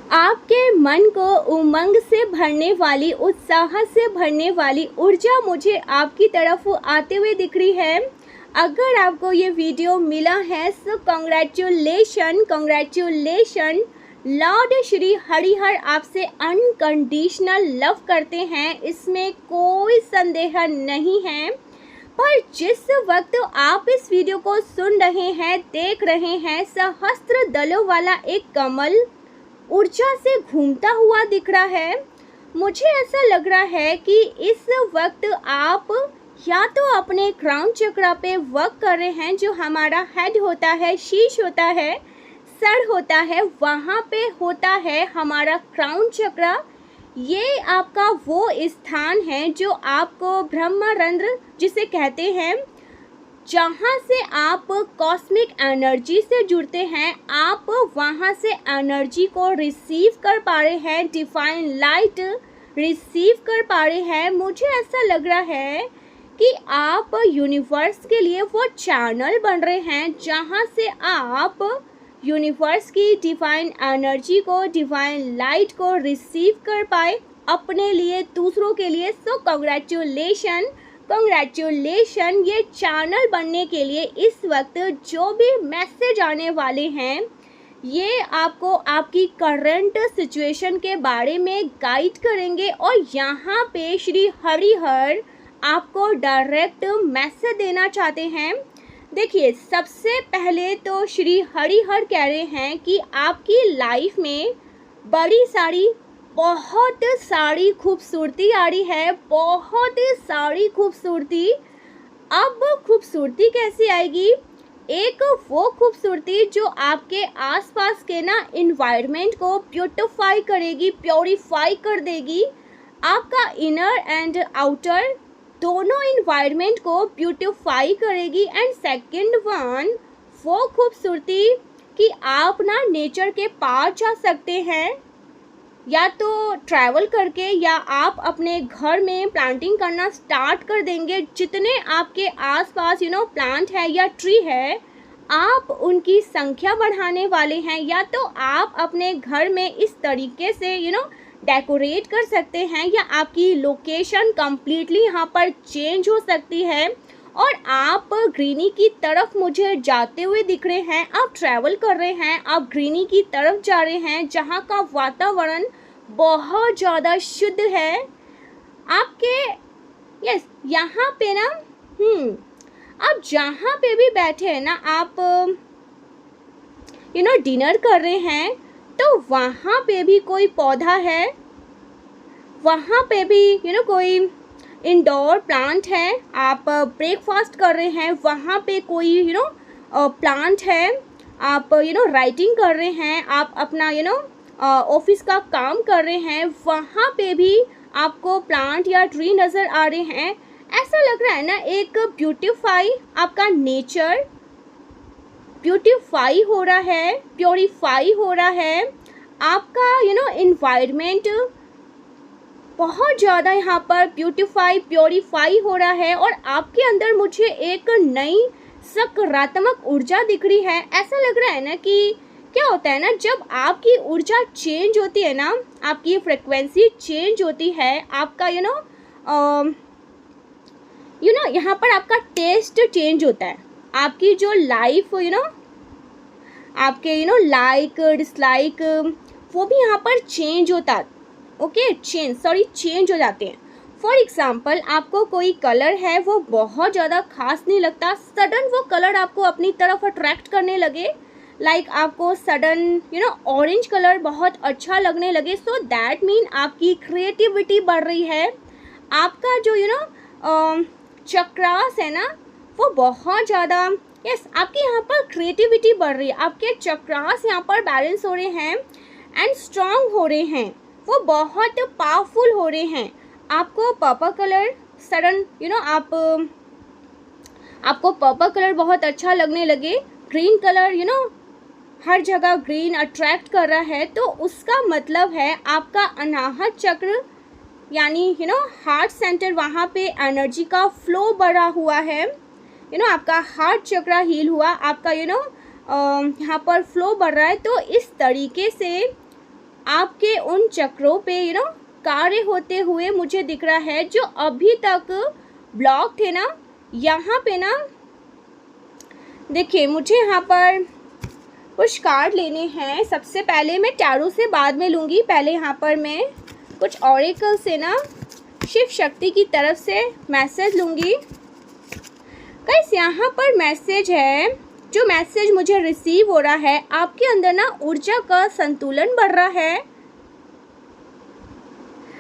आपके मन को उमंग से भरने वाली, उत्साह से भरने वाली ऊर्जा मुझे आपकी तरफ आते हुए दिख रही है। अगर आपको ये वीडियो मिला है तो कॉन्ग्रेचुलेशन। लॉर्ड श्री हरिहर आपसे अनकंडीशनल लव करते हैं, इसमें कोई संदेह नहीं है। पर जिस वक्त आप इस वीडियो को सुन रहे हैं, देख रहे हैं, सहस्त्र दलों वाला एक कमल ऊर्जा से घूमता हुआ दिख रहा है। मुझे ऐसा लग रहा है कि इस वक्त आप या तो अपने क्राउन चक्रा पे वर्क कर रहे हैं, जो हमारा हेड होता है, शीश होता है, सर होता है, वहाँ पे होता है हमारा क्राउन चक्रा। ये आपका वो स्थान है जो आपको ब्रह्मरंध्र जिसे कहते हैं, जहाँ से आप कॉस्मिक एनर्जी से जुड़ते हैं। आप वहाँ से एनर्जी को रिसीव कर पा रहे हैं, डिवाइन लाइट रिसीव कर पा रहे हैं। मुझे ऐसा लग रहा है कि आप यूनिवर्स के लिए वो चैनल बन रहे हैं, जहाँ से आप यूनिवर्स की डिवाइन एनर्जी को, डिवाइन लाइट को रिसीव कर पाए अपने लिए, दूसरों के लिए। So congratulation. ये चैनल बनने के लिए इस वक्त जो भी मैसेज आने वाले हैं, ये आपको आपकी करंट सिचुएशन के बारे में गाइड करेंगे। और यहाँ पे श्री हरिहर आपको डायरेक्ट मैसेज देना चाहते हैं। देखिए, सबसे पहले तो श्री हरिहर कह रहे हैं कि आपकी लाइफ में बहुत सारी खूबसूरती आ रही है, बहुत सारी खूबसूरती। अब खूबसूरती कैसे आएगी? एक वो खूबसूरती जो आपके आसपास के ना इन्वायरमेंट को ब्यूटिफाई करेगी, प्योरीफाई कर देगी। आपका इनर एंड आउटर दोनों इन्वायरमेंट को ब्यूटिफाई करेगी। एंड सेकंड वन, वो खूबसूरती कि आप ना नेचर के पार जा सकते हैं, या तो ट्रैवल करके, या आप अपने घर में प्लांटिंग करना स्टार्ट कर देंगे। जितने आपके आसपास प्लांट है या ट्री है, आप उनकी संख्या बढ़ाने वाले हैं। या तो आप अपने घर में इस तरीके से डेकोरेट कर सकते हैं, या आपकी लोकेशन कम्प्लीटली यहाँ पर चेंज हो सकती है और आप ग्रीनी की तरफ मुझे जाते हुए दिख रहे हैं। आप ट्रैवल कर रहे हैं, आप ग्रीनी की तरफ जा रहे हैं, जहाँ का वातावरण बहुत ज़्यादा शुद्ध है। आपके यहाँ पे ना आप जहाँ पे भी बैठे हैं ना, आप डिनर कर रहे हैं, तो वहाँ पे भी कोई पौधा है, वहाँ पे भी कोई इंडोर प्लांट है। आप ब्रेकफास्ट कर रहे हैं, वहाँ पे कोई प्लांट है। आप राइटिंग कर रहे हैं, आप अपना ऑफिस का काम कर रहे हैं, वहाँ पे भी आपको प्लांट या ट्री नज़र आ रहे हैं। ऐसा लग रहा है ना, एक ब्यूटीफाई आपका नेचर ब्यूटीफाई हो रहा है, प्योरीफाई हो रहा है। आपका इन्वायरमेंट बहुत ज़्यादा यहाँ पर ब्यूटीफाई, प्योरीफाई हो रहा है। और आपके अंदर मुझे एक नई सकारात्मक ऊर्जा दिख रही है। ऐसा लग रहा है ना कि क्या होता है ना, जब आपकी ऊर्जा चेंज होती है ना, आपकी फ्रिक्वेंसी चेंज होती है, आपका यहाँ पर आपका टेस्ट चेंज होता है। आपकी जो लाइफ आपके लाइक डिसलाइक वो भी यहाँ पर चेंज होता है। चेंज हो जाते हैं। फॉर एग्ज़ाम्पल, आपको कोई कलर है वो बहुत ज़्यादा खास नहीं लगता, सडन वो कलर आपको अपनी तरफ अट्रैक्ट करने लगे। लाइक आपको सडन ऑरेंज कलर बहुत अच्छा लगने लगे। सो दैट मीन आपकी क्रिएटिविटी बढ़ रही है। आपका जो चक्रास है ना, वो बहुत ज़्यादा आपके यहाँ पर क्रिएटिविटी बढ़ रही है। आपके चक्रास यहाँ पर बैलेंस हो रहे हैं एंड स्ट्रॉन्ग हो रहे हैं, वो बहुत पावरफुल हो रहे हैं। आपको पर्पल कलर सडन आपको पर्पल कलर बहुत अच्छा लगने लगे। ग्रीन कलर हर जगह ग्रीन अट्रैक्ट कर रहा है, तो उसका मतलब है आपका अनाहत चक्र यानी हार्ट सेंटर, वहाँ पे एनर्जी का फ्लो बढ़ा हुआ है। आपका हार्ट चक्र हील हुआ, आपका यहाँ पर फ्लो बढ़ रहा है। तो इस तरीके से आपके उन चक्रों पे कार्य होते हुए मुझे दिख रहा है, जो अभी तक ब्लॉक थे ना। यहाँ पे ना देखिए, मुझे यहाँ पर कुछ कार्ड लेने हैं। सबसे पहले मैं टैरो से बाद में लूँगी, पहले यहाँ पर मैं कुछ ऑरेकल से ना शिव शक्ति की तरफ से मैसेज लूँगी। गाइस, यहाँ पर मैसेज है, जो मैसेज मुझे रिसीव हो रहा है, आपके अंदर ना ऊर्जा का संतुलन बढ़ रहा है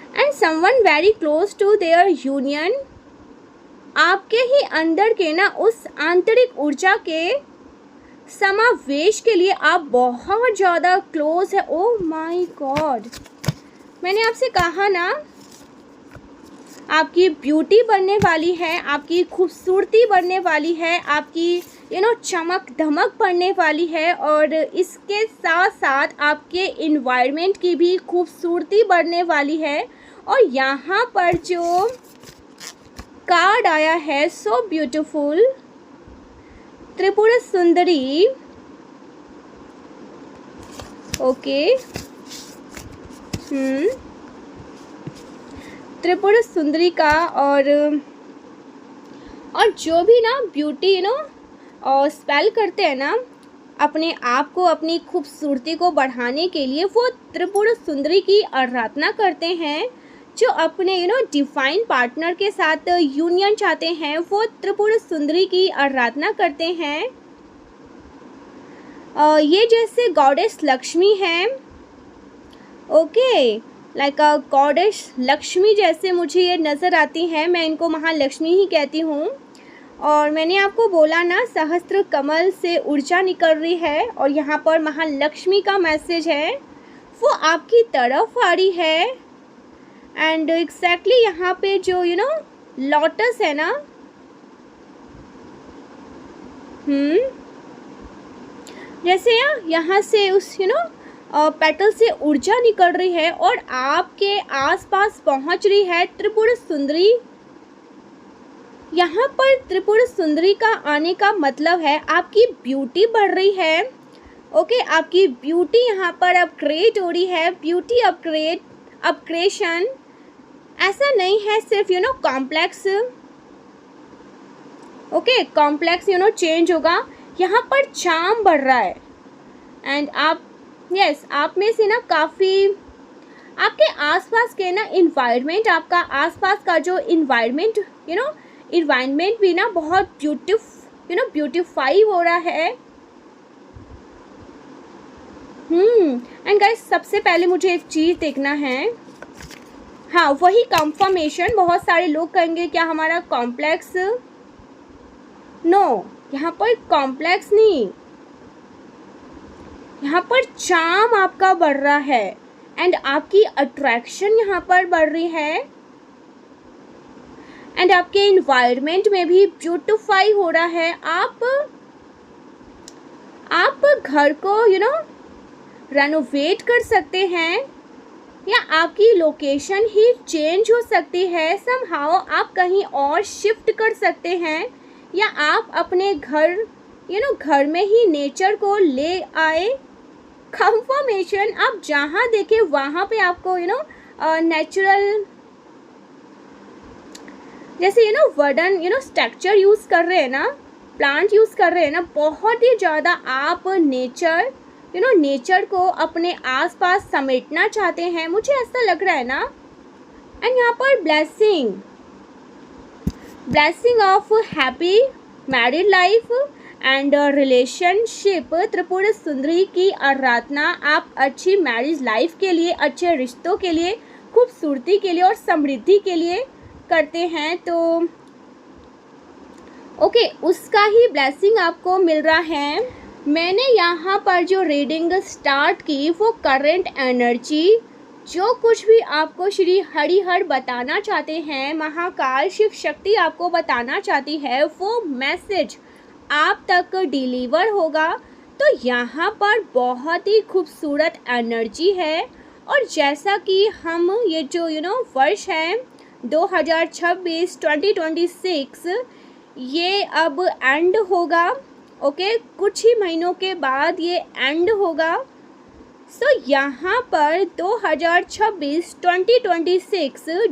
and someone very close to their union, आपके ही अंदर के ना उस आंतरिक ऊर्जा के समावेश के लिए आप बहुत ज़्यादा क्लोज है। ओह माय गॉड, मैंने आपसे कहा ना, आपकी ब्यूटी बढ़ने वाली है, आपकी खूबसूरती बढ़ने वाली है, आपकी चमक धमक बढ़ने वाली है, और इसके साथ साथ आपके इन्वायरमेंट की भी खूबसूरती बढ़ने वाली है। और यहाँ पर जो कार्ड आया है, so beautiful, Tripura Sundari. Okay, Tripura Sundari का, और जो भी ना ब्यूटी और स्पेल करते हैं ना अपने आप को, अपनी खूबसूरती को बढ़ाने के लिए, वो त्रिपुरा सुंदरी की आराधना करते हैं। जो अपने डिफाइन पार्टनर के साथ यूनियन चाहते हैं, वो त्रिपुरा सुंदरी की आराधना करते हैं। ये जैसे गॉडेस लक्ष्मी हैं, ओके, लाइक गॉडेस लक्ष्मी जैसे मुझे ये नज़र आती हैं। मैं इनको महालक्ष्मी ही कहती हूँ। और मैंने आपको बोला ना, सहस्त्र कमल से ऊर्जा निकल रही है, और यहाँ पर महालक्ष्मी का मैसेज है, वो आपकी तरफ आ रही है। एंड एग्जैक्टली यहाँ पे जो लोटस है ना, जैसे यहाँ से उस पेटल से ऊर्जा निकल रही है और आपके आसपास पहुँच रही है त्रिपुरा सुंदरी। यहाँ पर त्रिपुरा सुंदरी का आने का मतलब है आपकी ब्यूटी बढ़ रही है। ओके, आपकी ब्यूटी यहाँ पर अपग्रेड हो रही है, ब्यूटी अपग्रेशन। ऐसा नहीं है सिर्फ कॉम्प्लेक्स, ओके, कॉम्प्लेक्स चेंज होगा, यहाँ पर चार्म बढ़ रहा है। एंड आप आप में से ना काफ़ी आपके आसपास के ना इन्वायरमेंट, आपका आसपास का जो इन्वायरमेंट इन्वायरमेंट भी ना बहुत ब्यूटीफाई हो रहा है। एंड गाइस, सबसे पहले मुझे एक चीज़ देखना है, हाँ, वही कंफर्मेशन। बहुत सारे लोग कहेंगे क्या हमारा कॉम्प्लेक्स, नो, यहाँ पर कॉम्प्लेक्स नहीं, यहाँ पर चार्म आपका बढ़ रहा है एंड आपकी अट्रैक्शन यहाँ पर बढ़ रही है एंड आपके इन्वायरमेंट में भी ब्यूटीफाई हो रहा है। आप घर को रेनोवेट कर सकते हैं, या आपकी लोकेशन ही चेंज हो सकती है, समहाउ आप कहीं और शिफ्ट कर सकते हैं, या आप अपने घर घर में ही नेचर को ले आए। कंफर्मेशन, आप जहाँ देखें वहाँ पे आपको नेचुरल, जैसे वर्डन स्ट्रक्चर यूज़ कर रहे हैं ना, प्लांट यूज़ कर रहे हैं ना, बहुत ही ज़्यादा आप नेचर को अपने आसपास समेटना चाहते हैं, मुझे ऐसा लग रहा है ना। एंड यहाँ पर blessing of happy married life and relationship, Tripura Sundari की आराधना आप अच्छी मैरिज लाइफ के लिए, अच्छे रिश्तों के लिए, खूबसूरती के लिए और समृद्धि के लिए करते हैं। तो ओके, उसका ही ब्लेसिंग आपको मिल रहा है। मैंने यहाँ पर जो रीडिंग स्टार्ट की, वो करंट एनर्जी, जो कुछ भी आपको श्री हरिहर बताना चाहते हैं, महाकाल शिव शक्ति आपको बताना चाहती है, वो मैसेज आप तक डिलीवर होगा। तो यहाँ पर बहुत ही खूबसूरत एनर्जी है। और जैसा कि हम ये जो वर्ष है 2026 ये अब एंड होगा, ओके, कुछ ही महीनों के बाद ये एंड होगा। यहाँ पर 2026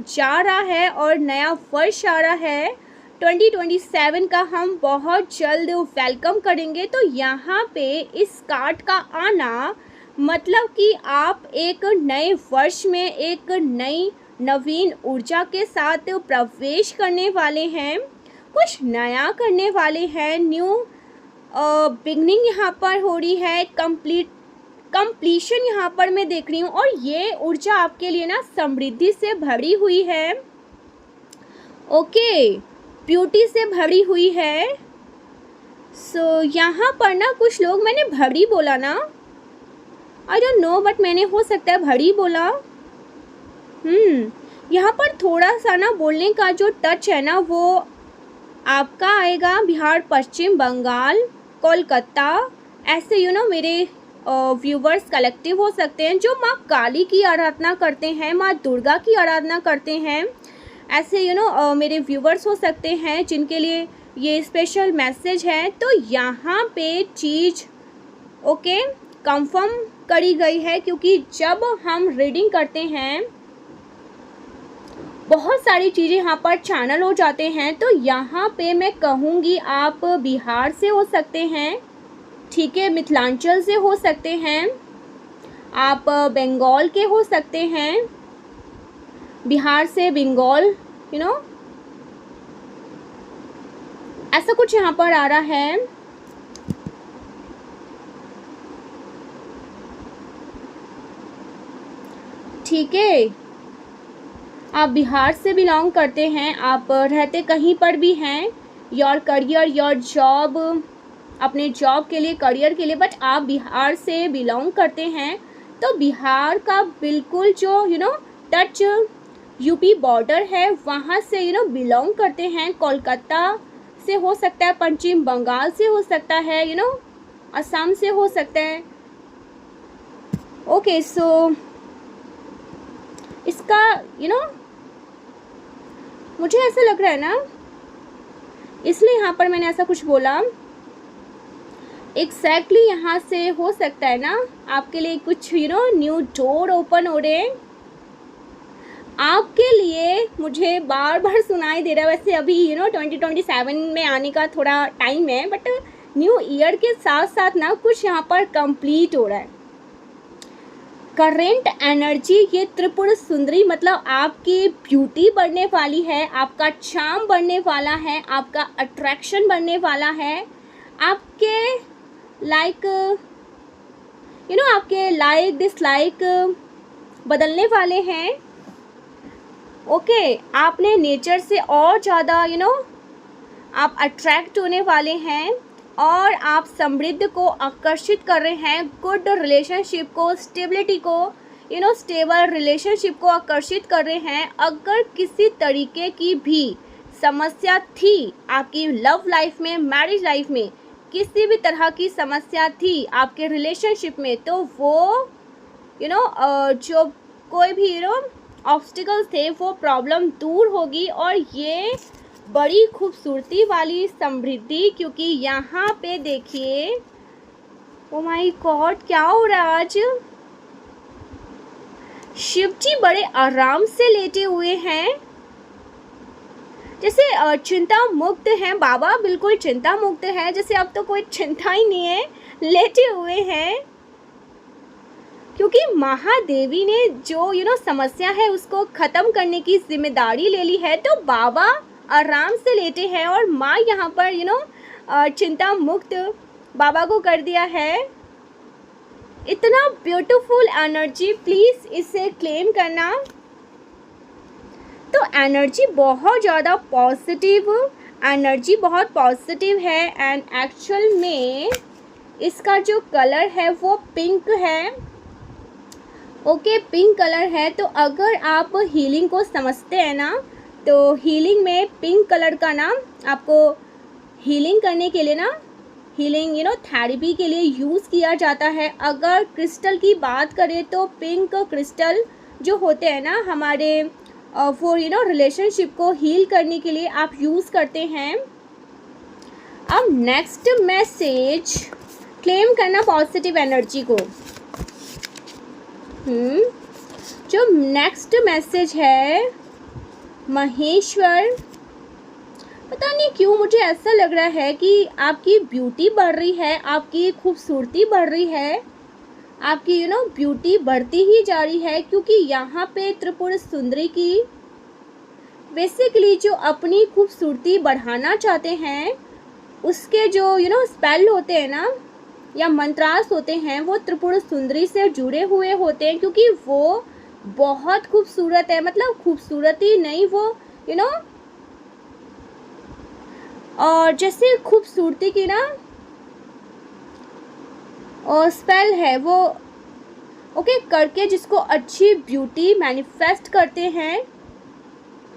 जा रहा है और नया वर्ष आ रहा है 2027 का, हम बहुत जल्द वेलकम करेंगे। तो यहाँ पे इस कार्ड का आना मतलब कि आप एक नए वर्ष में एक नई नवीन ऊर्जा के साथ प्रवेश करने वाले हैं, कुछ नया करने वाले हैं। न्यू बिगनिंग यहाँ पर हो रही है, कंप्लीशन यहाँ पर मैं देख रही हूँ। और ये ऊर्जा आपके लिए ना समृद्धि से भरी हुई है, ओके, ब्यूटी से भरी हुई है। यहाँ पर ना कुछ लोग, मैंने भरी बोला ना, आई डोंट नो, बट मैंने हो सकता है भरी बोला। यहाँ पर थोड़ा सा ना बोलने का जो टच है ना वो आपका आएगा बिहार, पश्चिम बंगाल, कोलकाता, ऐसे मेरे व्यूवर्स कलेक्टिव हो सकते हैं जो माँ काली की आराधना करते हैं, माँ दुर्गा की आराधना करते हैं। ऐसे मेरे व्यूवर्स हो सकते हैं जिनके लिए ये स्पेशल मैसेज है। तो यहाँ पे चीज़ ओके कंफर्म करी गई है, क्योंकि जब हम रीडिंग करते हैं बहुत सारी चीज़ें यहाँ पर चैनल हो जाते हैं। तो यहाँ पे मैं कहूँगी आप बिहार से हो सकते हैं, ठीक है, मिथिलांचल से हो सकते हैं, आप बंगाल के हो सकते हैं, बिहार से बंगाल, ऐसा कुछ यहाँ पर आ रहा है। ठीक है, आप बिहार से बिलोंग करते हैं, आप रहते कहीं पर भी हैं, योर करियर, योर जॉब, अपने जॉब के लिए, करियर के लिए, बट आप बिहार से बिलोंग करते हैं। तो बिहार का बिल्कुल जो टच यूपी बॉर्डर है वहाँ से बिलोंग करते हैं। कोलकाता से हो सकता है, पश्चिम बंगाल से हो सकता है, असम से हो सकता है। ओके, सो इसका मुझे ऐसा लग रहा है ना, इसलिए यहाँ पर मैंने ऐसा कुछ बोला। एग्जैक्टली यहाँ से हो सकता है ना आपके लिए कुछ न्यू डोर ओपन हो रहे हैं आपके लिए। मुझे बार बार सुनाई दे रहा है, वैसे अभी 2027 में आने का थोड़ा टाइम है, बट न्यू ईयर के साथ साथ ना कुछ यहाँ पर कंप्लीट हो रहा है। करेंट एनर्जी, ये त्रिपुर सुंदरी, मतलब आपकी ब्यूटी बढ़ने वाली है, आपका चार्म बढ़ने वाला है, आपका अट्रैक्शन बढ़ने वाला है, आपके आपके लाइक डिसलाइक बदलने वाले हैं। ओके, आपने नेचर से और ज़्यादा आप अट्रैक्ट होने वाले हैं और आप समृद्धि को आकर्षित कर रहे हैं, गुड रिलेशनशिप को, स्टेबिलिटी को, स्टेबल रिलेशनशिप को आकर्षित कर रहे हैं। अगर किसी तरीके की भी समस्या थी आपकी लव लाइफ में, मैरिज लाइफ में, किसी भी तरह की समस्या थी आपके रिलेशनशिप में, तो वो जो कोई भी ऑब्स्टिकल्स थे वो प्रॉब्लम दूर होगी। और ये बड़ी खूबसूरती वाली समृद्धि, क्योंकि यहाँ पे देखिए, ओ माय गॉड, क्या हो रहा है आज। शिव जी बड़े आराम से लेटे हुए हैं, जैसे चिंता मुक्त हैं। बाबा बिल्कुल चिंता मुक्त है, जैसे अब तो कोई चिंता ही नहीं है, लेटे हुए हैं। क्योंकि महादेवी ने जो समस्या है उसको ख़त्म करने की जिम्मेदारी ले ली है, तो बाबा आराम से लेटे हैं और माँ यहाँ पर चिंता मुक्त बाबा को कर दिया है। इतना ब्यूटीफुल एनर्जी, प्लीज़ इसे क्लेम करना। तो एनर्जी बहुत ज़्यादा पॉजिटिव, एनर्जी बहुत पॉजिटिव है। एंड एक्चुअल में इसका जो कलर है वो पिंक है, ओके, पिंक कलर है। तो अगर आप हीलिंग को समझते हैं ना, तो हीलिंग में पिंक कलर का ना आपको हीलिंग करने के लिए ना, हीलिंग थेरेपी के लिए यूज़ किया जाता है। अगर क्रिस्टल की बात करें तो पिंक क्रिस्टल जो होते हैं ना हमारे वो रिलेशनशिप को हील करने के लिए आप यूज़ करते हैं। अब नेक्स्ट मैसेज, क्लेम करना पॉजिटिव एनर्जी को। जो नेक्स्ट मैसेज है महेश्वर, पता नहीं क्यों मुझे ऐसा लग रहा है कि आपकी ब्यूटी बढ़ रही है, आपकी खूबसूरती बढ़ रही है, आपकी ब्यूटी बढ़ती ही जा रही है, क्योंकि यहाँ पे त्रिपुर सुंदरी की बेसिकली जो अपनी खूबसूरती बढ़ाना चाहते हैं उसके जो स्पेल होते हैं ना या मंत्रास होते हैं वो त्रिपुर सुंदरी से जुड़े हुए होते हैं, क्योंकि वो बहुत खूबसूरत है। मतलब खूबसूरती नहीं, वो और जैसे खूबसूरती की ना और स्पेल है वो ओके करके जिसको अच्छी ब्यूटी मैनिफेस्ट करते हैं।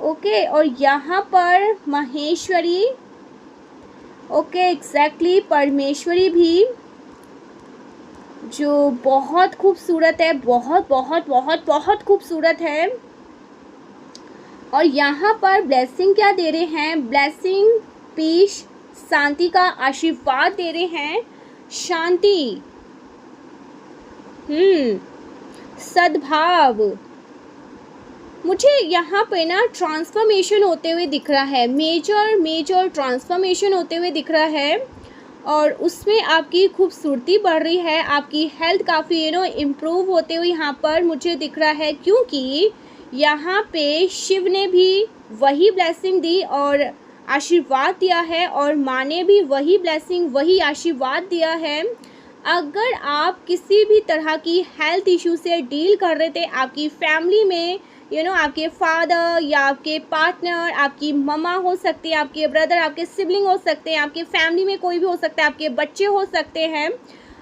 ओके और यहाँ पर महेश्वरी ओके एग्जैक्टली परमेश्वरी भी जो बहुत खूबसूरत है, बहुत बहुत बहुत बहुत खूबसूरत है। और यहाँ पर ब्लेसिंग क्या दे रहे हैं, ब्लेसिंग पीस शांति का आशीर्वाद दे रहे हैं, शांति सद्भाव। मुझे यहाँ पे ना ट्रांसफॉर्मेशन होते हुए दिख रहा है, मेजर ट्रांसफॉर्मेशन होते हुए दिख रहा है और उसमें आपकी खूबसूरती बढ़ रही है, आपकी हेल्थ काफ़ी इम्प्रूव होते हुए यहाँ पर मुझे दिख रहा है, क्योंकि यहाँ पे शिव ने भी वही ब्लेसिंग दी और आशीर्वाद दिया है और माँ ने भी वही ब्लेसिंग वही आशीर्वाद दिया है। अगर आप किसी भी तरह की हेल्थ इशू से डील कर रहे थे, आपकी फैमिली में आपके फादर या आपके पार्टनर, आपकी मम्मा हो सकती है, आपके ब्रदर, आपके सिबलिंग हो सकते हैं, आपके फैमिली में कोई भी हो सकता है, आपके बच्चे हो सकते हैं,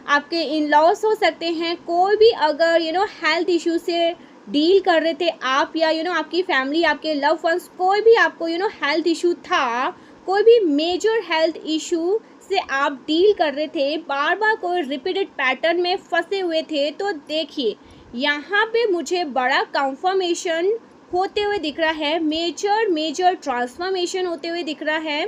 आपके इन लॉज हो सकते हैं, कोई भी अगर हेल्थ इशू से डील कर रहे थे आप या आपकी फैमिली, आपके लव वंस, कोई भी आपको हेल्थ इशू था, कोई भी मेजर हेल्थ इशू से आप डील कर रहे थे, बार बार कोई रिपीटेड पैटर्न में फंसे हुए थे, तो देखिए यहाँ पे मुझे बड़ा कंफर्मेशन होते हुए दिख रहा है, मेजर ट्रांसफॉर्मेशन होते हुए दिख रहा है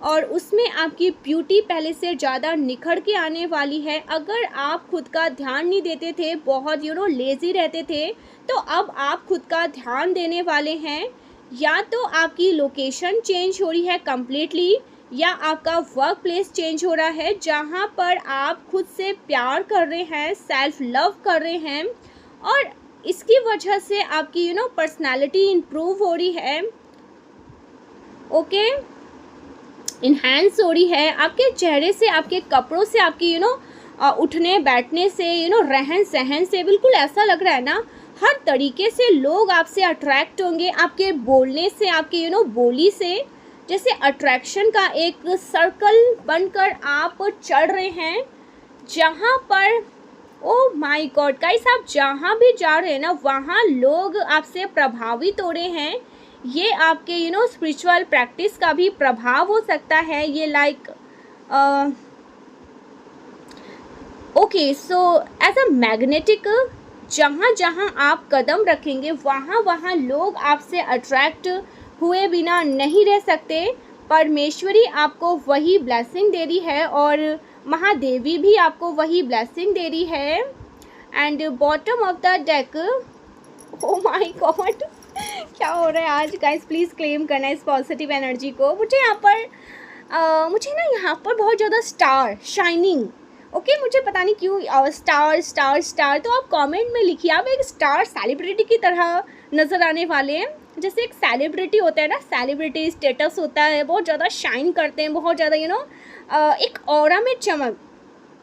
और उसमें आपकी ब्यूटी पहले से ज़्यादा निखर के आने वाली है। अगर आप खुद का ध्यान नहीं देते थे, बहुत लेज़ी रहते थे, तो अब आप खुद का ध्यान देने वाले हैं। या तो आपकी लोकेशन चेंज हो रही है कम्प्लीटली या आपका वर्क प्लेस चेंज हो रहा है, जहाँ पर आप खुद से प्यार कर रहे हैं, सेल्फ लव कर रहे हैं और इसकी वजह से आपकी पर्सनालिटी इम्प्रूव हो रही है, ओके इन्हांस हो रही है। आपके चेहरे से, आपके कपड़ों से, आपकी उठने बैठने से, रहन सहन से बिल्कुल ऐसा लग रहा है ना, हर तरीके से लोग आपसे अट्रैक्ट होंगे, आपके बोलने से, आपके बोली से, जैसे अट्रैक्शन का एक सर्कल बनकर आप चढ़ रहे हैं, जहाँ पर ओह माय गॉड गाइस, आप जहाँ भी जा रहे हैं ना वहाँ लोग आपसे प्रभावित हो रहे हैं। ये आपके स्पिरिचुअल प्रैक्टिस का भी प्रभाव हो सकता है। ये like okay so as a magnetic, जहाँ जहाँ आप कदम रखेंगे वहाँ वहाँ लोग आपसे अट्रैक्ट हुए बिना नहीं रह सकते। परमेश्वरी आपको वही ब्लेसिंग दे रही है और महादेवी भी आपको वही ब्लेसिंग दे रही है। And bottom of the deck, oh my God क्या हो रहा है आज गाइस, प्लीज़ क्लेम करना इस पॉजिटिव एनर्जी को। मुझे यहाँ पर मुझे ना यहाँ पर बहुत ज़्यादा स्टार शाइनिंग, ओके मुझे पता नहीं क्यों स्टार स्टार स्टार, तो आप कमेंट में लिखिए आप एक स्टार सेलिब्रिटी की तरह नज़र आने वाले हैं। जैसे एक सेलिब्रिटी होता है ना, सेलिब्रिटी स्टेटस होता है, बहुत ज़्यादा शाइन करते हैं, बहुत ज़्यादा एक ऑरा में चमक।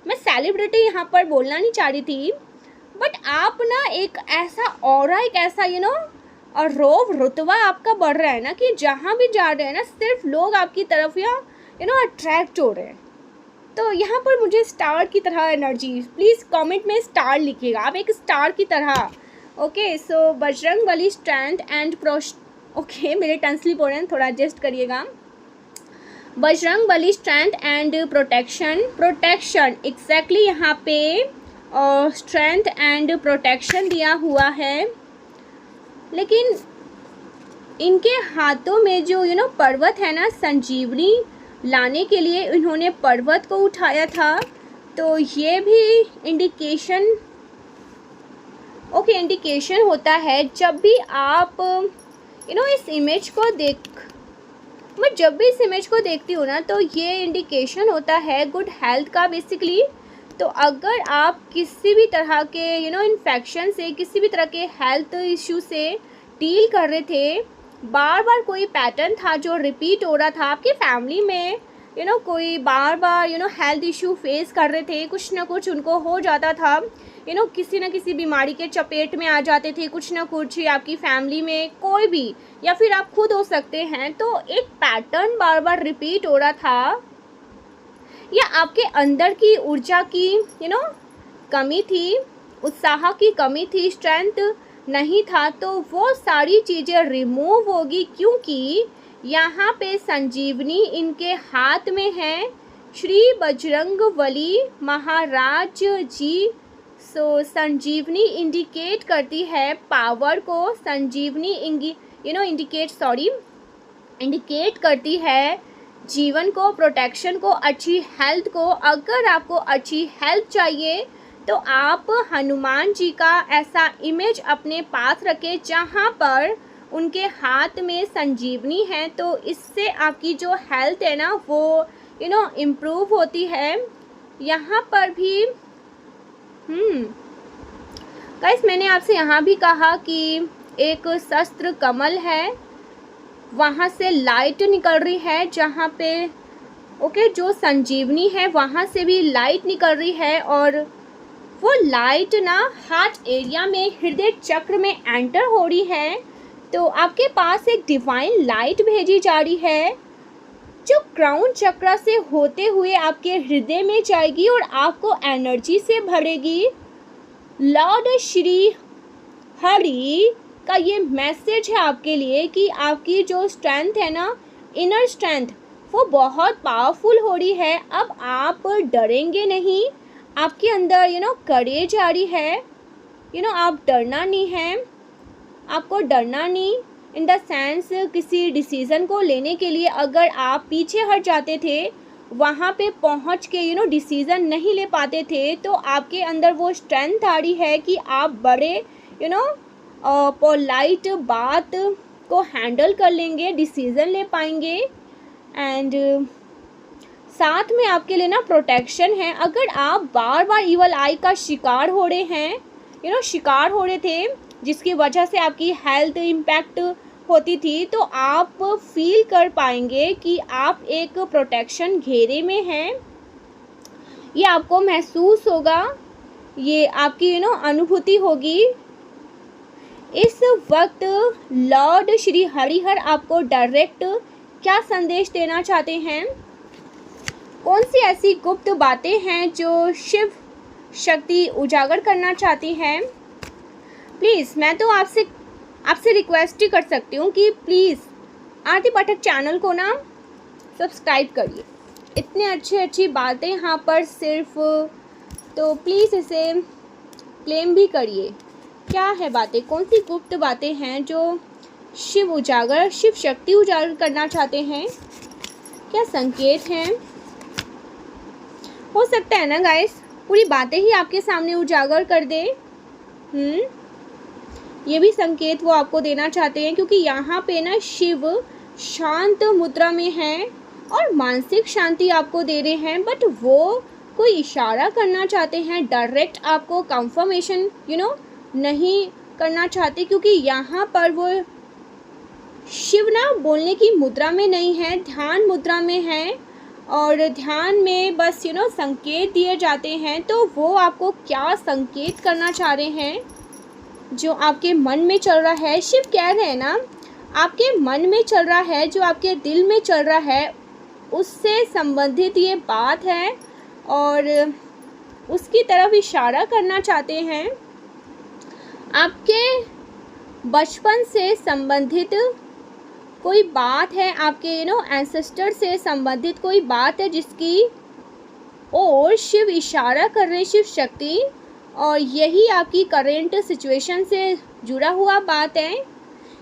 मैं सेलिब्रिटी यहाँ पर बोलना नहीं चाह रही थी, बट आप ना एक ऐसा ऑरा, एक ऐसा और रोब रुतबा आपका बढ़ रहा है ना कि जहाँ भी जा रहे हैं ना सिर्फ लोग आपकी तरफ या अट्रैक्ट हो रहे हैं। तो यहाँ पर मुझे स्टार की तरह एनर्जी, प्लीज़ कमेंट में स्टार लिखिएगा, आप एक स्टार की तरह। Okay so Bajrang Bali strength and okay मेरे टंग स्लिप हो रहे हैं, थोड़ा एडजस्ट करिएगा। Bajrang Bali strength and protection exactly यहाँ पे और स्ट्रेंथ एंड प्रोटेक्शन दिया हुआ है, लेकिन इनके हाथों में जो पर्वत है ना, संजीवनी लाने के लिए इन्होंने पर्वत को उठाया था, तो ये भी इंडिकेशन ओके, इंडिकेशन होता है जब भी आप इस इमेज को मैं जब भी इस इमेज को देखती हूँ ना, तो ये इंडिकेशन होता है गुड हेल्थ का बेसिकली। तो अगर आप किसी भी तरह के इन्फेक्शन से, किसी भी तरह के हेल्थ इश्यू से डील कर रहे थे, बार बार कोई पैटर्न था जो रिपीट हो रहा था आपकी फैमिली में, कोई बार बार हेल्थ इश्यू फेस कर रहे थे, कुछ ना कुछ उनको हो जाता था, किसी न किसी बीमारी के चपेट में आ जाते थे, कुछ ना कुछ आपकी फैमिली में कोई भी, या फिर आप खुद हो सकते हैं, तो एक पैटर्न बार बार रिपीट हो रहा था, या आपके अंदर की ऊर्जा की कमी थी, उत्साह की कमी थी, स्ट्रेंथ नहीं था, तो वो सारी चीज़ें रिमूव होगी, क्योंकि यहाँ पे संजीवनी इनके हाथ में है, श्री बजरंगबली महाराज जी। सो संजीवनी इंडिकेट करती है पावर को, संजीवनी इंडिकेट करती है जीवन को, प्रोटेक्शन को, अच्छी हेल्थ को। अगर आपको अच्छी हेल्थ चाहिए तो आप हनुमान जी का ऐसा इमेज अपने पास रखें जहाँ पर उनके हाथ में संजीवनी है, तो इससे आपकी जो हेल्थ है ना वो इम्प्रूव होती है। यहाँ पर भी गाइस, मैंने आपसे यहाँ भी कहा कि एक शस्त्र कमल है, वहाँ से लाइट निकल रही है, जहाँ पे जो संजीवनी है वहाँ से भी लाइट निकल रही है, और वो लाइट ना हार्ट एरिया में, हृदय चक्र में एंटर हो रही है। तो आपके पास एक डिवाइन लाइट भेजी जा रही है जो क्राउन चक्र से होते हुए आपके हृदय में जाएगी और आपको एनर्जी से भरेगी। लॉर्ड श्री हरि का ये मैसेज है आपके लिए कि आपकी जो स्ट्रेंथ है ना, इनर स्ट्रेंथ, वो बहुत पावरफुल हो रही है। अब आप डरेंगे नहीं, आपके अंदर करेज आ रही है, आप डरना नहीं है, आपको डरना नहीं इन द सेंस किसी डिसीज़न को लेने के लिए अगर आप पीछे हट जाते थे, वहाँ पे पहुँच के डिसीज़न नहीं ले पाते थे, तो आपके अंदर वो स्ट्रेंथ आ रही है कि आप बड़े पोलाइट बात को हैंडल कर लेंगे, डिसीज़न ले पाएंगे, एंड साथ में आपके लिए ना प्रोटेक्शन है। अगर आप बार बार इवल आई का शिकार हो रहे हैं, शिकार हो रहे थे, जिसकी वजह से आपकी हेल्थ इम्पैक्ट होती थी, तो आप फील कर पाएंगे कि आप एक प्रोटेक्शन घेरे में हैं। ये आपको महसूस होगा, ये आपकी अनुभूति होगी। इस वक्त लॉर्ड श्री हरिहर आपको डायरेक्ट क्या संदेश देना चाहते हैं? कौन सी ऐसी गुप्त बातें हैं जो शिव शक्ति उजागर करना चाहती हैं? प्लीज़, मैं तो आपसे रिक्वेस्ट ही कर सकती हूँ कि प्लीज़ आरती पाठक चैनल को ना सब्सक्राइब करिए। इतने अच्छी बातें यहाँ पर सिर्फ, तो प्लीज़ इसे क्लेम भी करिए। क्या है बातें, कौन सी गुप्त बातें हैं जो शिव शक्ति उजागर करना चाहते हैं? क्या संकेत हैं? हो सकता है ना गाइस, पूरी बातें ही आपके सामने उजागर कर दे। ये भी संकेत वो आपको देना चाहते हैं, क्योंकि यहाँ पे ना शिव शांत मुद्रा में हैं और मानसिक शांति आपको दे रहे हैं, बट वो कोई इशारा करना चाहते हैं, डायरेक्ट आपको कंफर्मेशन नहीं करना चाहते, क्योंकि यहाँ पर वो शिव ना बोलने की मुद्रा में नहीं है, ध्यान मुद्रा में है, और ध्यान में बस संकेत दिए जाते हैं। तो वो आपको क्या संकेत करना चाह रहे हैं जो आपके मन में चल रहा है? शिव कह रहे हैं ना, आपके मन में चल रहा है, जो आपके दिल में चल रहा है, उससे संबंधित ये बात है और उसकी तरफ इशारा करना चाहते हैं। आपके बचपन से संबंधित कोई बात है, आपके एंसेस्टर से संबंधित कोई बात है जिसकी ओर शिव इशारा कर रहे हैं, शिव शक्ति, और यही आपकी करेंट सिचुएशन से जुड़ा हुआ बात है।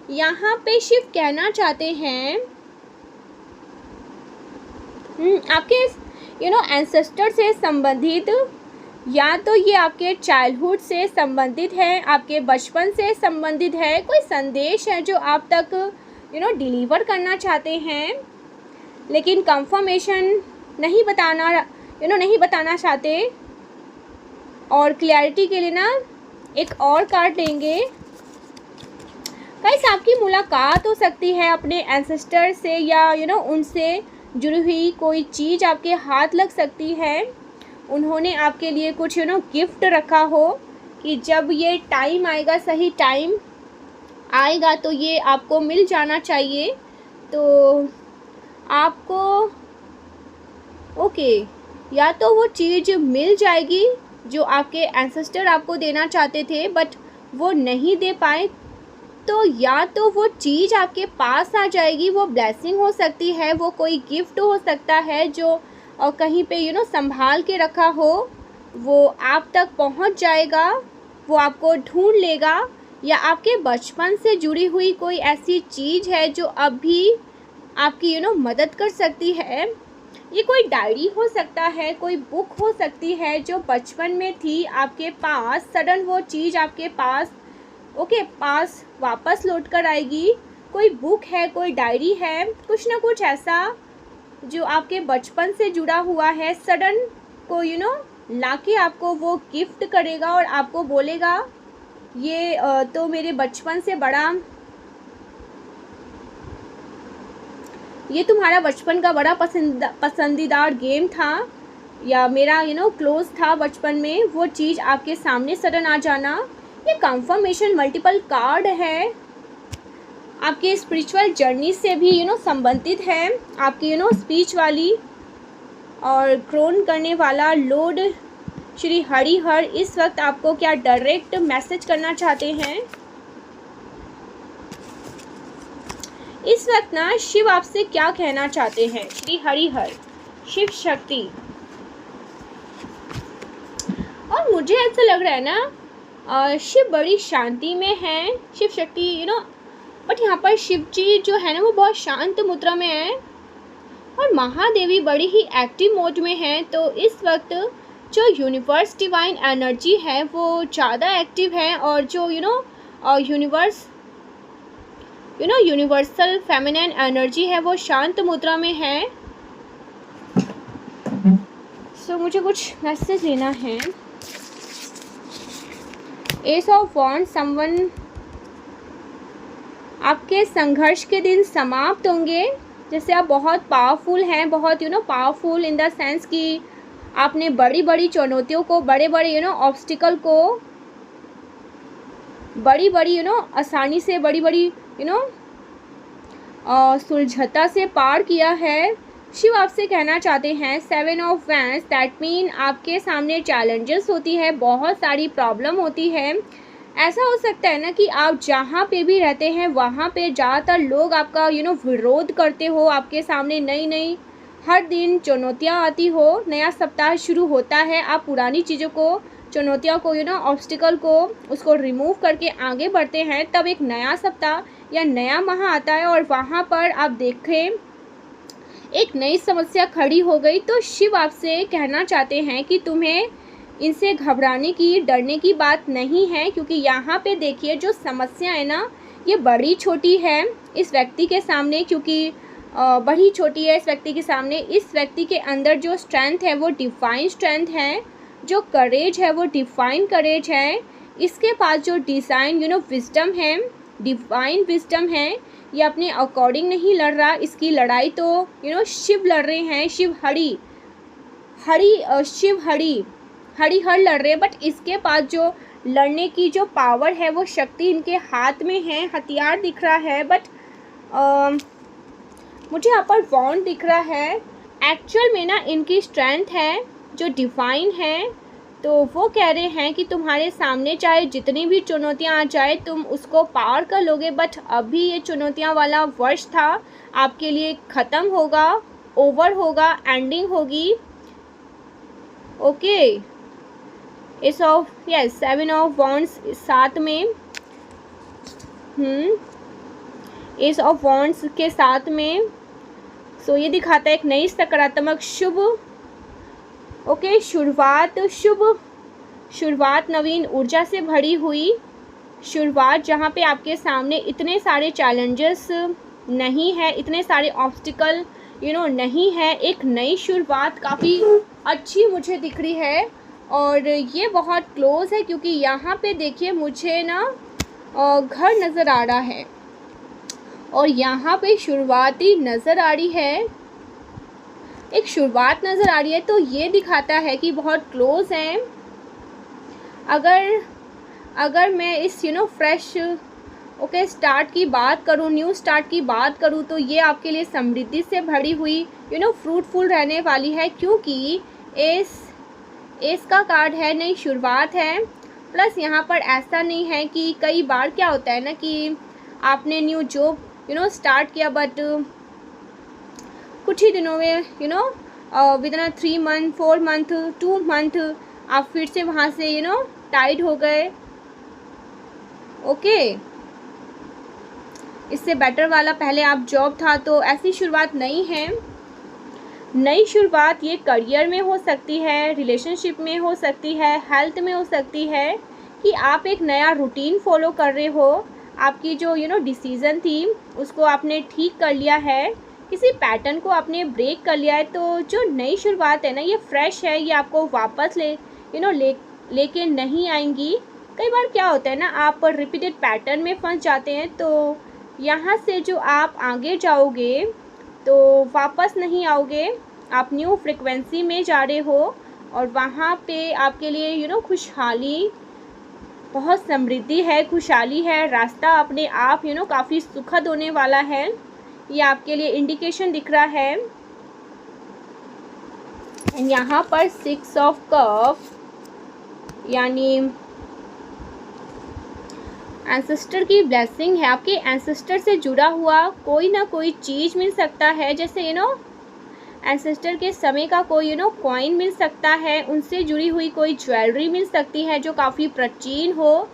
यहाँ पे शिव कहना चाहते हैं आपके एंसेस्टर से संबंधित या तो ये आपके चाइल्डहुड से संबंधित है, आपके बचपन से संबंधित है, कोई संदेश है जो आप तक डिलीवर करना चाहते हैं, लेकिन कंफर्मेशन नहीं बताना चाहते। और क्लैरिटी के लिए ना एक और कार्ड लेंगे। गाइस, आपकी मुलाकात हो सकती है अपने एंसेस्टर से, या उनसे जुड़ी हुई कोई चीज़ आपके हाथ लग सकती है। उन्होंने आपके लिए कुछ गिफ्ट रखा हो कि जब ये टाइम आएगा, सही टाइम आएगा तो ये आपको मिल जाना चाहिए। तो आपको या तो वो चीज़ मिल जाएगी जो आपके एंसेस्टर आपको देना चाहते थे बट वो नहीं दे पाए, तो या तो वो चीज़ आपके पास आ जाएगी, वो ब्लेसिंग हो सकती है, वो कोई गिफ्ट हो सकता है जो कहीं पे संभाल के रखा हो, वो आप तक पहुंच जाएगा, वो आपको ढूंढ लेगा। या आपके बचपन से जुड़ी हुई कोई ऐसी चीज़ है जो अभी आपकी मदद कर सकती है। ये कोई डायरी हो सकता है, कोई बुक हो सकती है जो बचपन में थी आपके पास, सडन वो चीज़ आपके पास पास वापस लौट कर आएगी। कोई बुक है, कोई डायरी है, कुछ ना कुछ ऐसा जो आपके बचपन से जुड़ा हुआ है, सडन को लाके आपको वो गिफ्ट करेगा और आपको बोलेगा ये तो मेरे बचपन से बड़ा, ये तुम्हारा बचपन का बड़ा पसंदीदा गेम था, या मेरा क्लोज था बचपन में, वो चीज़ आपके सामने सडन आ जाना। ये कंफर्मेशन मल्टीपल कार्ड है, आपके स्पिरिचुअल जर्नी से भी संबंधित है, आपकी स्पीच वाली और क्रोन करने वाला लॉर्ड श्री हरिहर इस वक्त आपको क्या डायरेक्ट मैसेज करना चाहते हैं। इस वक्त ना शिव आपसे क्या कहना चाहते हैं, श्री हरिहर, शिव शक्ति। और मुझे ऐसा लग रहा है ना शिव बड़ी शांति में है, शिव शक्ति बट यहाँ पर शिव जी जो है ना वो बहुत शांत मुद्रा में है, और महादेवी बड़ी ही एक्टिव मोड में है। तो इस वक्त जो यूनिवर्स डिवाइन एनर्जी है वो ज़्यादा एक्टिव है, और जो यूनिवर्सल फेमिनिन एनर्जी है वो शांत मुद्रा में है। सो मुझे कुछ मैसेज लेना है। एस ऑफ वॉन्ड्स, समवन, आपके संघर्ष के दिन समाप्त होंगे। जैसे आप बहुत पावरफुल हैं, बहुत पावरफुल इन द सेंस कि आपने बड़ी बड़ी चुनौतियों को, बड़े बड़े ऑब्स्टिकल को बड़ी बड़ी आसानी से, बड़ी बड़ी सुलझता से पार किया है। शिव आपसे कहना चाहते हैं 7 ऑफ वैंड्स, दैट मीन आपके सामने चैलेंजेस होती है, बहुत सारी प्रॉब्लम होती है। ऐसा हो सकता है ना कि आप जहाँ पे भी रहते हैं वहाँ पे ज़्यादातर लोग आपका विरोध करते हो, आपके सामने नई नई हर दिन चुनौतियाँ आती हो, नया सप्ताह शुरू होता है, आप पुरानी चीज़ों को, चुनौतियों को ऑब्स्टिकल को उसको रिमूव करके आगे बढ़ते हैं। तब एक नया सप्ताह या नया माह आता है और वहाँ पर आप देखें एक नई समस्या खड़ी हो गई। तो शिव आपसे कहना चाहते हैं कि तुम्हें इनसे घबराने की, डरने की बात नहीं है, क्योंकि यहाँ पे देखिए जो समस्या है ना ये बड़ी छोटी है इस व्यक्ति के सामने, क्योंकि बड़ी छोटी है इस व्यक्ति के सामने। इस व्यक्ति के अंदर जो स्ट्रेंथ है वो डिवाइन स्ट्रेंथ है, जो करेज है वो डिवाइन करेज है। इसके पास जो डिज़ाइन विजडम है, डिवाइन विजडम है, ये अपने अकॉर्डिंग नहीं लड़ रहा, इसकी लड़ाई तो शिव लड़ रहे हैं, शिव हरिहर लड़ रहे हैं। बट इसके पास जो लड़ने की जो पावर है, वो शक्ति इनके हाथ में है, हथियार दिख रहा है। बट मुझे यहाँ पर वॉन्ड दिख रहा है। एक्चुअल में ना इनकी स्ट्रेंथ है जो डिवाइन है, तो वो कह रहे हैं कि तुम्हारे सामने चाहे जितनी भी चुनौतियाँ आ जाए तुम उसको पार कर लोगे। बट अभी ये चुनौतियाँ वाला वर्ष था आपके लिए ख़त्म होगा, ओवर होगा, एंडिंग होगी। ओके, इस ऑफ 7 ऑफ वॉन्ड्स साथ में, इस ऑफ वॉन्ड्स के साथ में, सो ये दिखाता है एक नई सकारात्मक शुभ शुरुआत, शुभ शुरुआत नवीन ऊर्जा से भरी हुई शुरुआत, जहाँ पे आपके सामने इतने सारे चैलेंजेस नहीं है, इतने सारे ऑब्स्टिकल नहीं है। एक नई शुरुआत काफ़ी अच्छी मुझे दिख रही है और ये बहुत क्लोज है, क्योंकि यहाँ पे देखिए मुझे ना घर नज़र आ रहा है और यहाँ पे शुरुआती नज़र आ रही है, एक शुरुआत नज़र आ रही है। तो ये दिखाता है कि बहुत क्लोज हैं। अगर मैं इस फ्रेश स्टार्ट की बात करूँ, न्यू स्टार्ट की बात करूँ, तो ये आपके लिए समृद्धि से भरी हुई फ्रूटफुल रहने वाली है, क्योंकि एस का कार्ड है, नई शुरुआत है। प्लस यहाँ पर ऐसा नहीं है कि कई बार क्या होता है ना कि आपने न्यू जॉब स्टार्ट किया, बट कुछ ही दिनों में with in 3 month 4 month 2 month आप फिर से वहाँ से टाइड हो गए। ओके, इससे बेटर वाला पहले आप जॉब था, तो ऐसी शुरुआत नहीं है। नई शुरुआत ये करियर में हो सकती है, रिलेशनशिप में हो सकती है, हेल्थ में हो सकती है, कि आप एक नया रूटीन फॉलो कर रहे हो, आपकी जो डिसीज़न थी उसको आपने ठीक कर लिया है, किसी पैटर्न को आपने ब्रेक कर लिया है। तो जो नई शुरुआत है ना, ये फ्रेश है, ये आपको वापस लेके नहीं आएंगी। कई बार क्या होता है ना, आप रिपीटेड पैटर्न में फंस जाते हैं, तो यहाँ से जो आप आगे जाओगे तो वापस नहीं आओगे, आप न्यू फ्रिक्वेंसी में जा रहे हो और वहाँ पे आपके लिए खुशहाली, बहुत समृद्धि है, खुशहाली है, रास्ता अपने आप काफ़ी सुखद होने वाला है। ये आपके लिए इंडिकेशन दिख रहा है। यहाँ पर 6 ऑफ कप यानी एंसेस्टर की ब्लेसिंग है। आपके एंसेस्टर से जुड़ा हुआ कोई ना कोई चीज़ मिल सकता है, जैसे एंसेस्टर के समय का कोई कॉइन मिल सकता है, उनसे जुड़ी हुई कोई ज्वेलरी मिल सकती है जो काफ़ी प्राचीन हो,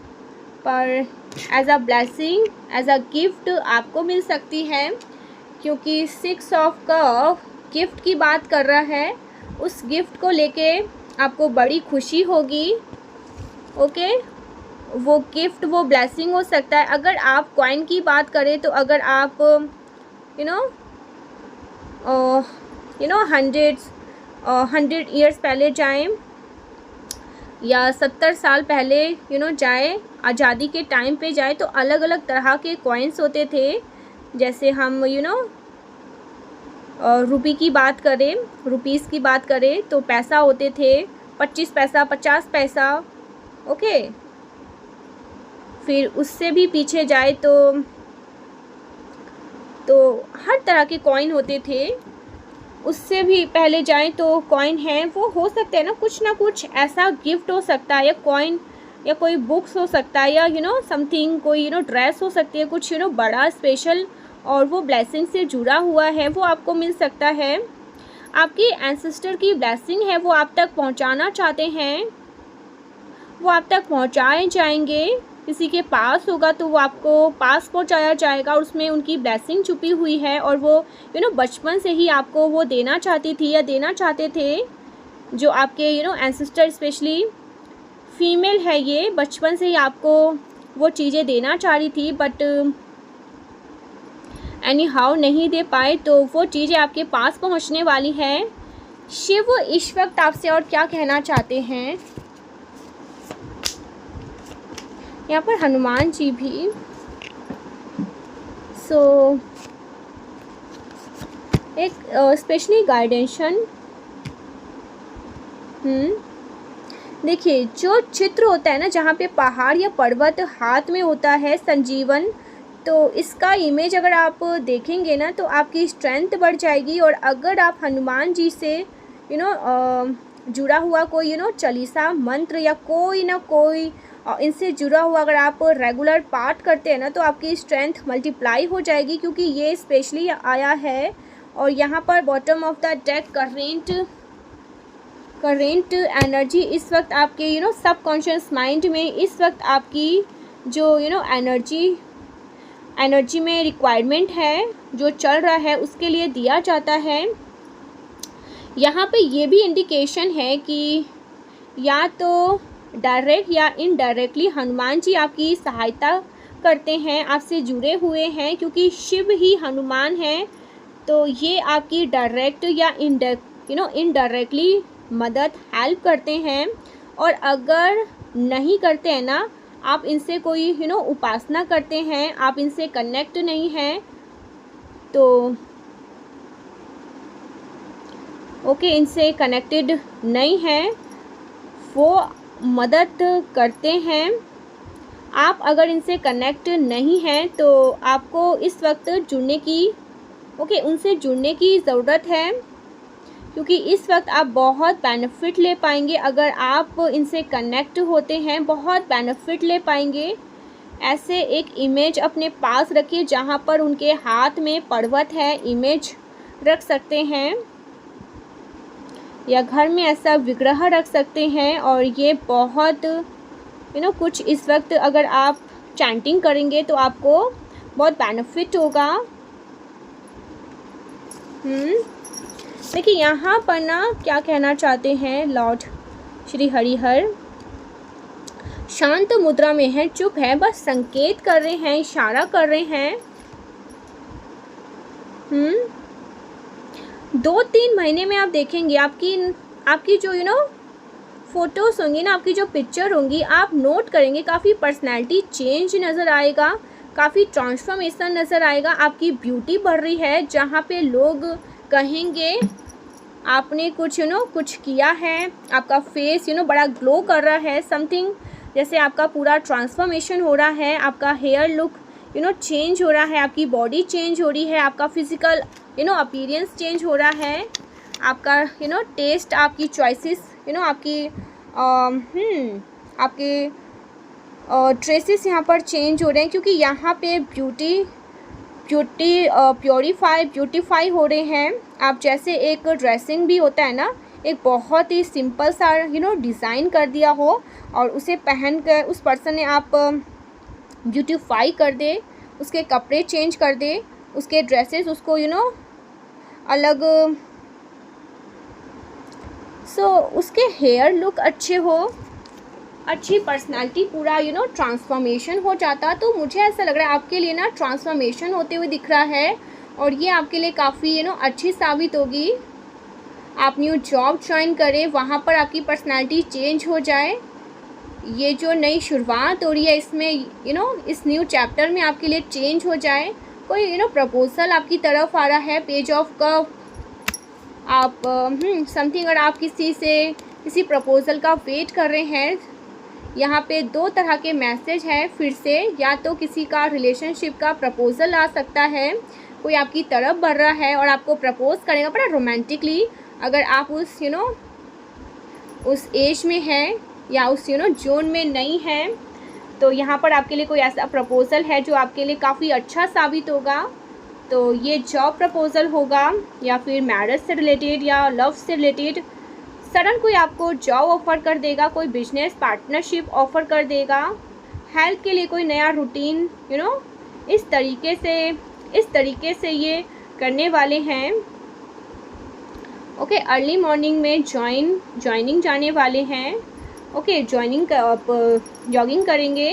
पर as a blessing, as a gift आपको मिल सकती है, क्योंकि 6 ऑफ कप गिफ्ट की बात कर रहा है। उस गिफ्ट को लेके आपको बड़ी खुशी होगी। ओके, वो गिफ्ट, वो ब्लेसिंग हो सकता है। अगर आप कॉइन की बात करें, तो अगर आप 100 ईयर्स पहले जाएं या 70 साल पहले जाएं, आज़ादी के टाइम पे जाएं, तो अलग अलग तरह के कॉइन्स होते थे। जैसे हम रुपी की बात करें, रुपीज़ की बात करें, तो पैसा होते थे 25 पैसा 50 पैसा। ओके, फिर उससे भी पीछे जाए तो हर तरह के कॉइन होते थे। उससे भी पहले जाएं तो कॉइन है, वो हो सकते हैं ना कुछ ऐसा गिफ्ट हो सकता है, या कॉइन या कोई बुक्स हो सकता है, या समथिंग कोई ड्रेस हो सकती है, कुछ बड़ा स्पेशल, और वो ब्लेसिंग से जुड़ा हुआ है, वो आपको मिल सकता है। आपकी एंसेस्टर की ब्लेसिंग है, वो आप तक पहुंचाना चाहते हैं, वो आप तक पहुंचाए जाएंगे। किसी के पास होगा तो वो आपको पास पहुंचाया जाएगा, उसमें उनकी ब्लेसिंग छुपी हुई है, और वो बचपन से ही आपको वो देना चाहती थी या देना चाहते थे। जो आपके एंसेस्टर, स्पेशली फीमेल है, ये बचपन से ही आपको वो चीज़ें देना चाह रही थी, बट एनी हाउ नहीं दे पाए, तो वो चीज़ें आपके पास पहुंचने वाली हैं। शिव इस वक्त आपसे और क्या कहना चाहते हैं? यहाँ पर हनुमान जी भी, एक स्पेशली गाइडेंशन। देखिए, जो चित्र होता है ना, जहाँ पे पहाड़ या पर्वत हाथ में होता है, संजीवन, तो इसका इमेज अगर आप देखेंगे ना, तो आपकी स्ट्रेंथ बढ़ जाएगी। और अगर आप हनुमान जी से जुड़ा हुआ कोई चालीसा मंत्र या कोई ना कोई इनसे जुड़ा हुआ अगर आप रेगुलर पाठ करते हैं ना, तो आपकी स्ट्रेंथ मल्टीप्लाई हो जाएगी, क्योंकि ये स्पेशली आया है। और यहाँ पर bottom of the deck current energy इस वक्त आपके सबकॉन्शियस माइंड में, इस वक्त आपकी जो एनर्जी में रिक्वायरमेंट है, जो चल रहा है, उसके लिए दिया जाता है। यहाँ पे ये भी इंडिकेशन है कि या तो डायरेक्ट या इनडायरेक्टली हनुमान जी आपकी सहायता करते हैं, आपसे जुड़े हुए हैं, क्योंकि शिव ही हनुमान हैं। तो ये आपकी डायरेक्ट या इनडायरेक्टली मदद हेल्प करते हैं। और अगर नहीं करते हैं ना, आप इनसे कोई उपासना करते हैं, आप इनसे कनेक्ट नहीं हैं, तो इनसे कनेक्टेड नहीं हैं, वो मदद करते हैं। आप अगर इनसे कनेक्ट नहीं हैं तो आपको इस वक्त उनसे जुड़ने की ज़रूरत है, क्योंकि इस वक्त आप बहुत बेनिफिट ले पाएंगे। अगर आप इनसे कनेक्ट होते हैं, बहुत बेनिफिट ले पाएंगे। ऐसे एक इमेज अपने पास रखिए जहाँ पर उनके हाथ में पर्वत है, इमेज रख सकते हैं, या घर में ऐसा विग्रह रख सकते हैं। और ये बहुत कुछ इस वक्त अगर आप चैंटिंग करेंगे तो आपको बहुत बेनिफिट होगा। देखिए यहाँ पर ना क्या कहना चाहते हैं लॉर्ड श्री हरिहर, शांत मुद्रा में है, चुप है, बस संकेत कर रहे हैं, इशारा कर रहे हैं। 2-3 महीने में आप देखेंगे आपकी जो फ़ोटोज़ होंगी ना, आपकी जो पिक्चर होंगी, आप नोट करेंगे काफ़ी पर्सनैलिटी चेंज नज़र आएगा, काफ़ी ट्रांसफॉर्मेशन नज़र आएगा। आपकी ब्यूटी बढ़ रही है, जहाँ पे लोग कहेंगे आपने कुछ कुछ किया है, आपका फेस बड़ा ग्लो कर रहा है, समथिंग जैसे आपका पूरा ट्रांसफॉर्मेशन हो रहा है, आपका हेयर लुक चेंज हो रहा है, आपकी बॉडी चेंज हो रही है, आपका फिज़िकल अपीयरेंस चेंज हो रहा है, आपका टेस्ट, आपकी चॉइसेस आपके ट्रेसेस यहाँ पर चेंज हो रहे हैं, क्योंकि यहाँ पे ब्यूटीफाई हो रहे हैं आप। जैसे एक ड्रेसिंग भी होता है ना, एक बहुत ही सिंपल सा डिज़ाइन कर दिया हो और उसे पहन कर उस पर्सन ने आप ब्यूटीफाई कर दे, उसके कपड़े चेंज कर दे, उसके ड्रेसेस उसको अलग उसके हेयर लुक अच्छे हो, अच्छी पर्सनालिटी, पूरा ट्रांसफॉर्मेशन हो जाता। तो मुझे ऐसा लग रहा है आपके लिए ना ट्रांसफॉर्मेशन होते हुए दिख रहा है, और ये आपके लिए काफ़ी अच्छी साबित होगी। आप न्यू जॉब ज्वाइन करें, वहाँ पर आपकी पर्सनालिटी चेंज हो जाए। ये जो नई शुरुआत हो रही है इसमें इस न्यू चैप्टर में आपके लिए चेंज हो जाए। कोई प्रपोजल आपकी तरफ आ रहा है, पेज ऑफ कप, आप समथिंग, अगर आप किसी प्रपोजल का वेट कर रहे हैं, यहाँ पे 2 तरह के मैसेज है फिर से। या तो किसी का रिलेशनशिप का प्रपोजल आ सकता है, कोई आपकी तरफ बढ़ रहा है और आपको प्रपोज करेगा बड़ा रोमांटिकली। अगर आप उस एज में हैं या उस जोन में नहीं हैं, तो यहाँ पर आपके लिए कोई ऐसा प्रपोजल है जो आपके लिए काफ़ी अच्छा साबित होगा। तो ये जॉब प्रपोजल होगा, या फिर मैरिज से रिलेटेड या लव से रिलेटेड। सडन कोई आपको जॉब ऑफ़र कर देगा, कोई बिजनेस पार्टनरशिप ऑफ़र कर देगा, हेल्थ के लिए कोई नया रूटीन इस तरीके से ये करने वाले हैं। ओके, अर्ली मॉर्निंग में जॉइनिंग जाने वाले हैं। ओके, जॉगिंग करेंगे,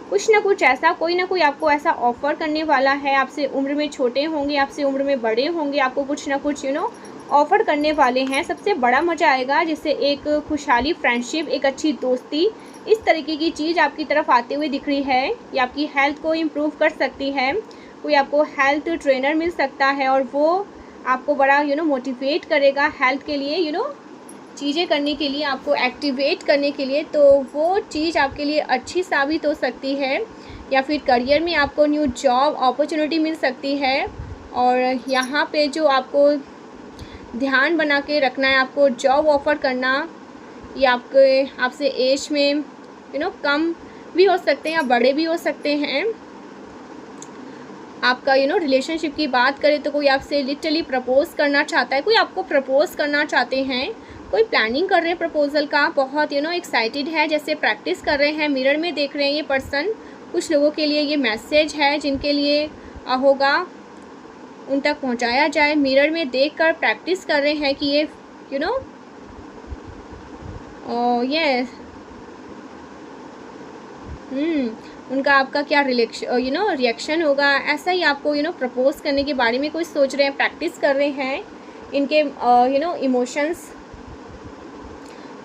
कुछ ना कुछ ऐसा, कोई ना कोई आपको ऐसा ऑफ़र करने वाला है। आपसे उम्र में छोटे होंगे, आपसे उम्र में बड़े होंगे, आपको कुछ ना कुछ ऑफ़र करने वाले हैं। सबसे बड़ा मज़ा आएगा, जिससे एक खुशहाली फ्रेंडशिप, एक अच्छी दोस्ती, इस तरीके की चीज़ आपकी तरफ आते हुए दिख रही है। ये आपकी हेल्थ को इम्प्रूव कर सकती है। कोई आपको हेल्थ ट्रेनर मिल सकता है और वो आपको बड़ा मोटिवेट करेगा हेल्थ के लिए, चीज़ें करने के लिए, आपको एक्टिवेट करने के लिए। तो वो चीज़ आपके लिए अच्छी साबित हो सकती है। या फिर करियर में आपको न्यू जॉब अपॉर्चुनिटी मिल सकती है। और यहाँ पे जो आपको ध्यान बना के रखना है, आपको जॉब ऑफ़र करना, या आपसे एज में कम भी हो सकते हैं या बड़े भी हो सकते हैं। आपका रिलेशनशिप की बात करें तो कोई आपसे लिटरली प्रपोज़ करना चाहता है, कोई आपको प्रपोज़ करना चाहते हैं, कोई प्लानिंग कर रहे हैं प्रपोज़ल का, बहुत एक्साइटेड है, जैसे प्रैक्टिस कर रहे हैं, मिरर में देख रहे हैं ये पर्सन। कुछ लोगों के लिए ये मैसेज है, जिनके लिए होगा उन तक पहुंचाया जाए। मिरर में देखकर प्रैक्टिस कर रहे हैं कि ये ये उनका आपका क्या रिएक्शन होगा, ऐसा ही आपको प्रपोज करने के बारे में कुछ सोच रहे हैं, प्रैक्टिस कर रहे हैं।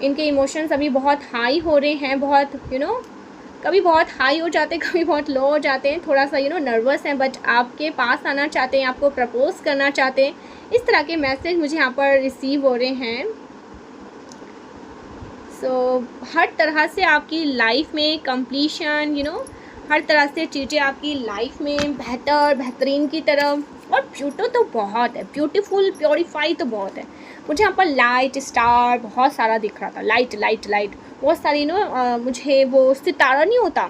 इनके इमोशंस अभी बहुत हाई हो रहे हैं, बहुत कभी बहुत हाई हो जाते हैं, कभी बहुत लो हो जाते हैं, थोड़ा सा नर्वस हैं, बट आपके पास आना चाहते हैं, आपको प्रपोज करना चाहते हैं। इस तरह के मैसेज मुझे यहाँ पर रिसीव हो रहे हैं। हर तरह से आपकी लाइफ में कंप्लीशन, हर तरह से चीज़ें आपकी लाइफ में बेहतरीन की तरफ, और ब्यूटी तो बहुत है, ब्यूटीफुल प्योरीफाई तो बहुत है। मुझे यहाँ पर लाइट स्टार बहुत सारा दिख रहा था, लाइट लाइट लाइट बहुत सारी मुझे वो सितारा नहीं होता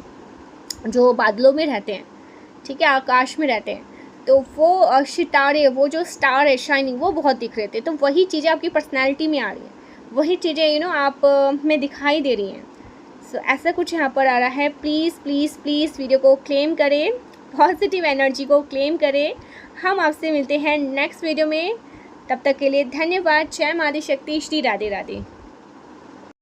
जो बादलों में रहते हैं, ठीक है, आकाश में रहते हैं, तो वो सितारे, वो जो स्टार है शाइनिंग, वो बहुत दिख रहे थे। तो वही चीज़ें आपकी पर्सनैलिटी में आ रही है, वही चीज़ें आप में दिखाई दे रही हैं। ऐसा कुछ यहाँ पर आ रहा है। प्लीज़ प्लीज़ प्लीज़ वीडियो को क्लेम करें, पॉजिटिव एनर्जी को क्लेम करें। हम आपसे मिलते हैं नेक्स्ट वीडियो में, तब तक के लिए धन्यवाद। जय माँ आदिशक्ति, श्री राधे राधे।